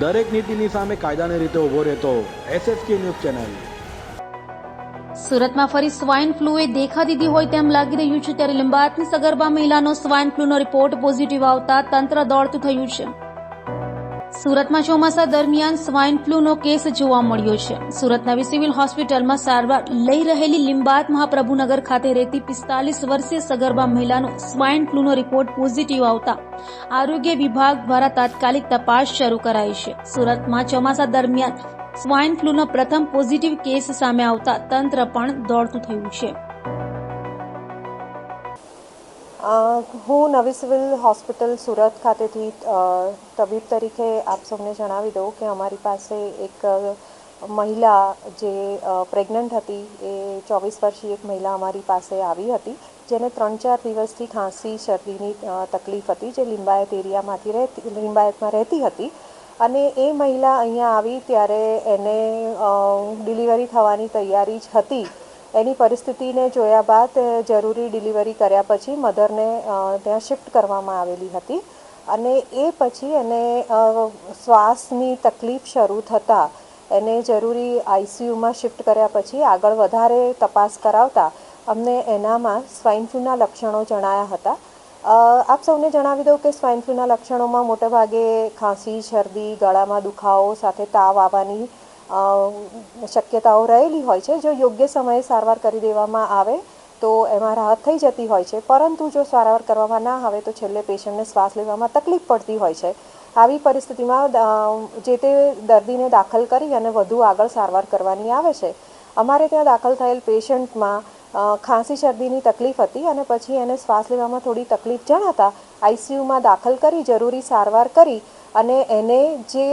દરેક નીતિની સામે કાયદાની રીતે ઊભો રહેતો SSK ન્યૂઝ ચેનલ। સુરતમાં ફરી સ્વાઇન ફ્લૂએ દેખા દીધી હોય તેમ લાગી રહ્યું છે, ત્યારે લિંબાયતની સગર્ભા મહિલાનો સ્વાઇન ફ્લૂનો રિપોર્ટ પોઝિટિવ આવતા તંત્ર દોડતું થયું છે। સુરતમાં ચોમાસા દરમિયાન સ્વાઇન ફ્લૂનો કેસ જોવા મળ્યો છે। સુરતના સિવિલ હોસ્પિટલમાં સારવાર લઈ રહેલી લિંબાયત મહાપ્રભુનગર ખાતે રહેતી 45 વર્ષીય સગર્ભા મહિલાનો સ્વાઇન ફ્લૂનો રિપોર્ટ પોઝિટિવ આવતા આરોગ્ય વિભાગ દ્વારા તાત્કાલિક તપાસ શરૂ કરાઈ છે। સુરતમાં ચોમાસા દરમિયાન સ્વાઇન ફ્લૂનો પ્રથમ પોઝિટિવ કેસ સામે આવતા તંત્ર પણ દોડતું થયું છે। હું નવી સિવિલ હોસ્પિટલ સુરત ખાતેથી તબીબ તરીકે આપ સૌને જણાવી દઉં કે અમારી પાસે એક મહિલા જે પ્રેગ્નન્ટ હતી, એ 24 વર્ષીય એક મહિલા અમારી પાસે આવી હતી, જેને 3-4 દિવસથી ખાંસી શરદીની તકલીફ હતી, જે લિંબાયતમાં રહેતી હતી। અને એ મહિલા અહીંયા આવી ત્યારે એને ડિલિવરી થવાની તૈયારી જ હતી। એની પરિસ્થિતિને જોયા બાદ જરૂરી ડિલિવરી કર્યા પછી મધરને ત્યાં શિફ્ટ કરવામાં આવેલી હતી, અને એ પછી એને શ્વાસની તકલીફ શરૂ થતાં એને જરૂરી ICUમાં શિફ્ટ કર્યા પછી આગળ વધારે તપાસ કરાવતા અમને એનામાં સ્વાઇન ફ્લૂના લક્ષણો જણાયા હતા। આપ સૌને જણાવી દઉં કે સ્વાઇન ફ્લૂના લક્ષણોમાં મોટાભાગે ખાંસી, શરદી, ગળામાં દુખાવો સાથે તાવ આવવાની શક્યતાઓ રહેલી હોય છે। જો યોગ્ય સમયે સારવાર કરી દેવામાં આવે તો એમાં રાહત થઈ જતી હોય છે, પરંતુ જો સારવાર કરવામાં ના આવે તો છેલ્લે પેશન્ટને શ્વાસ લેવામાં તકલીફ પડતી હોય છે। આવી પરિસ્થિતિમાં જે તે દર્દીને દાખલ કરી અને વધુ આગળ સારવાર કરવાની આવે છે। અમારે ત્યાં દાખલ થયેલ પેશન્ટમાં ખાંસી શરદીની તકલીફ હતી અને પછી એને શ્વાસ લેવામાં થોડી તકલીફ જણાતા ICUમાં દાખલ કરી જરૂરી સારવાર કરી અને એને જે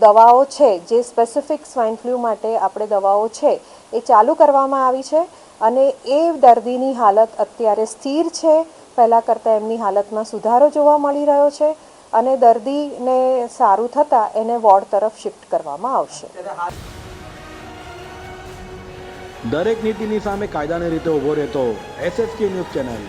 દવાઓ છે, જે સ્પેસિફિક સ્વાઇન ફ્લૂ માટે આપણે દવાઓ છે એ ચાલુ કરવામાં આવી છે, અને એ દર્દીની હાલત અત્યારે સ્થિર છે। પહેલાં કરતાં એમની હાલતમાં સુધારો જોવા મળી રહ્યો છે, અને દર્દીને સારું થતાં એને વોર્ડ તરફ શિફ્ટ કરવામાં આવશે। દરેક નીતિની સામે કાયદાની રીતે ઊભો રહેતો SSK ન્યૂઝ ચેનલ।